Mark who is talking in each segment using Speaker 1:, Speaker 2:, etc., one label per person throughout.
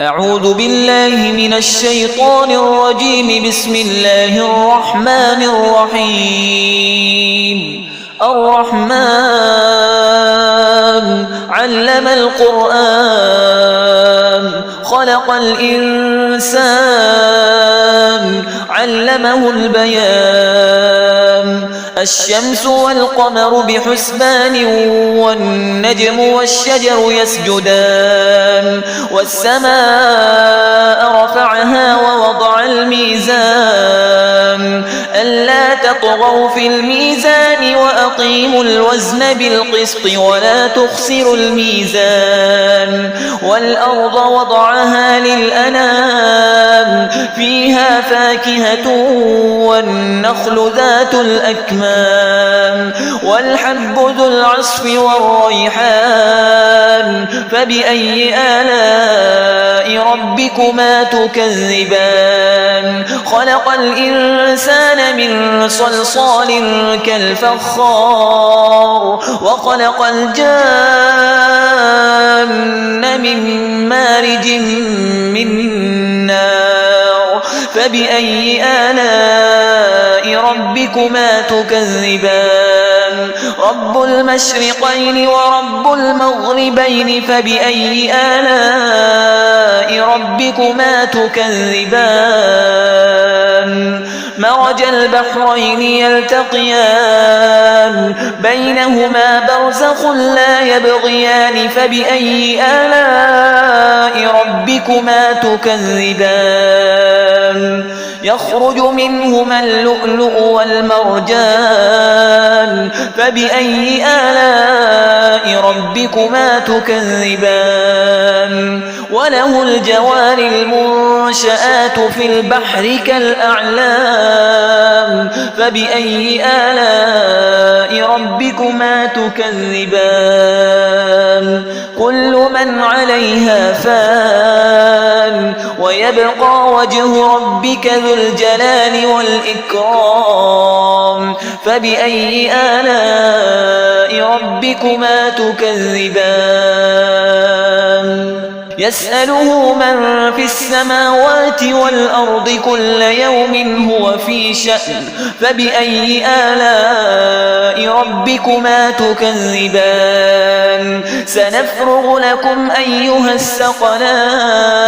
Speaker 1: أعوذ بالله من الشيطان الرجيم. بسم الله الرحمن الرحيم. الرحمن علم القرآن خلق الإنسان علمه البيان. الشمس والقمر بحسبان والنجم والشجر يسجدان. والسماء رفعها ووضع الميزان ألا تطغوا في الميزان وأقيموا الوزن بالقسط ولا تخسروا الميزان. والأرض وضعها للأنام فيها فاكهة والنخل ذات الأكمام والحب ذو العصف والريحان. فبأي آلاء ربكما تكذبان؟ خلق الإنسان من صلصال كالفخار وخلق الجان من مارج من نار. فبأي آلاء ربكما تكذبان؟ رب المشرقين ورب المغربين. فبأي آلاء ربكما تكذبان؟ مرج البحرين يلتقيان بينهما برزخ لا يبغيان. فبأي آلاء ربكما تكذبان؟ يخرج منهما اللؤلؤ والمرجان. فبأي آلاء ربكما تكذبان؟ وله الجوار المنشآت في البحر كالأعلام. فبأي آلاء ربكما تكذبان؟ كل من عليها فان ويبقى وجه ربك ذو الجلال والإكرام. فبأي آلاء ربكما تكذبان؟ يسأله من في السماوات والأرض كل يوم هو في شأن. فبأي آلاء ربكما تكذبان؟ سنفرغ لكم أيها الثقلان.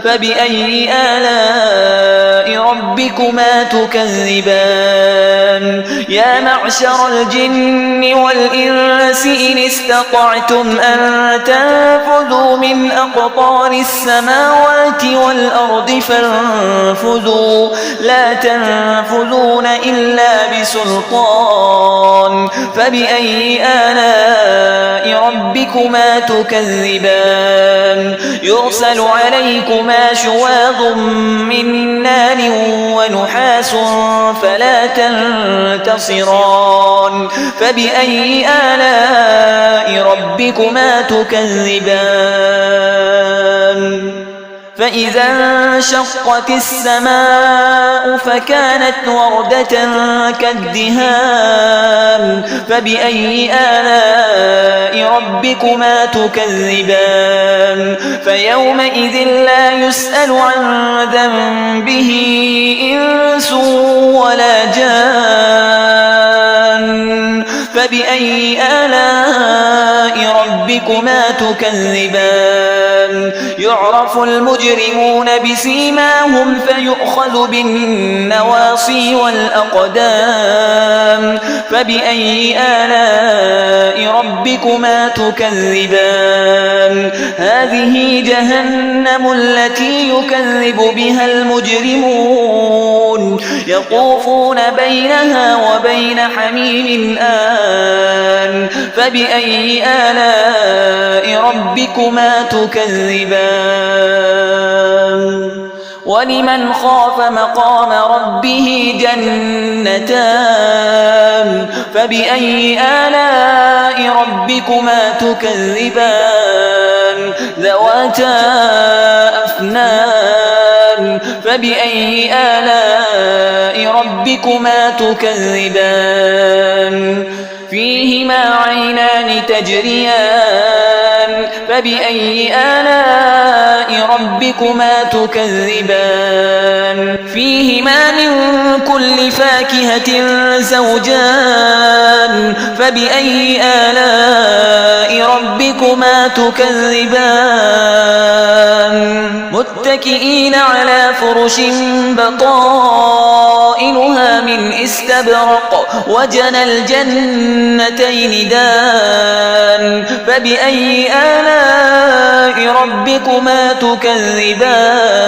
Speaker 1: فبأي آلاء ربكما تكذبان؟ يا معشر الجن والإنس إن استطعتم أن تنفذوا من أقطار السماوات والأرض فانفذوا لا تنفذون إلا بسلطان. فبأي آلاء ربكما تكذبان؟ يرسل عليكما شواظ من نار ونحاس فلا تنتصران. فبأي آلاء ربكما تكذبان؟ فإذا انشقت السماء فكانت وردة كالدهان. فبأي آلاء ربكما تكذبان؟ فيومئذ لا يسأل عن ذنبه إنس ولا جان. فبأي آلاء ربكما تكذبان؟ يعرف المجرمون بسيماهم فيؤخذ بالنواصي والأقدام. فبأي آلاء ربكما تكذبان؟ هذه جهنم التي يكذب بها المجرمون يطوفون بينها وبين حميم آن. فبأي آلاء ربكما تكذبان؟ ولمن خاف مقام ربه جنتان. فبأي آلاء ربكما تكذبان؟ ذواتا أفنان. فبأي آلاء ربكما تكذبان؟ فيهما عينان تجريان فبأي آلاء ربكما تكذبان فيهما من كل فاكهة زوجان فبأي آلاء ربكما تكذبان متكئين على فرش بطائنها من استبرق وجنى الجنتين دان فبأي آلاء ربكما تكذبان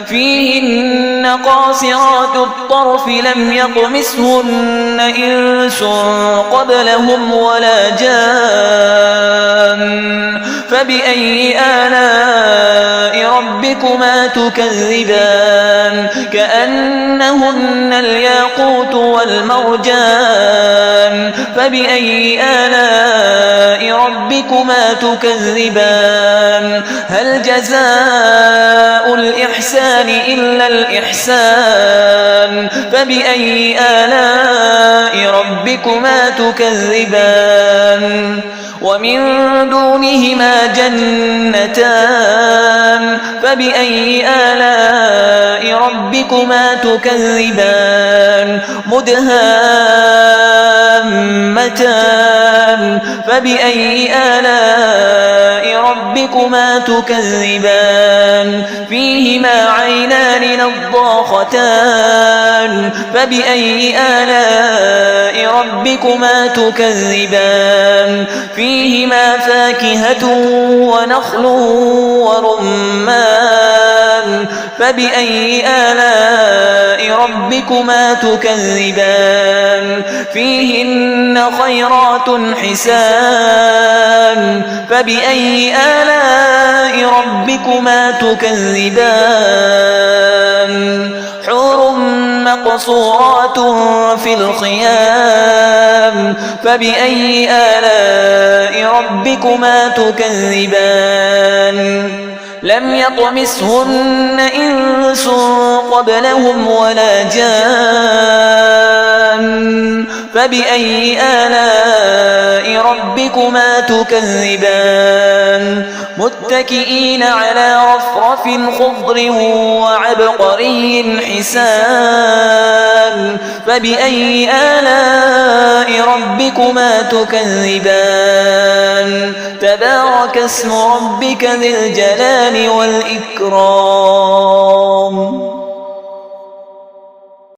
Speaker 1: فيهن قاصرات الطرف لم يطمثهن إنس قبلهم ولا جان فبأي آلاء ربكما تكذبان كأنهن الياقوت والمرجان فبأي آلاء ربكما تكذبان هل جزاء الإحسان إلا الإحسان فبأي آلاء ربكما تكذبان ومن دونهما جنتان فبأي آلاء ربكما تكذبان مدهامتان فبأي آلاء ربكما تكذبان فيهما عينان نضاختان فبأي آلاء ربكما تكذبان فيهما فاكهة ونخل ورمان فبأي آلاء ربكما تكذبان فيهن خيرات حسان فبأي آلاء ربكما تكذبان حور مقصورات في الخيام فبأي آلاء ربكما تكذبان لم يطمثهن إنس قبلهم ولا جان فبأي آلاء ربكما تكذبان متكئين على رفرف خضر وعبقري حسان فبأي آلاء ربكما تكذبان تبارك اسم ربك ذي الجلال والإكرام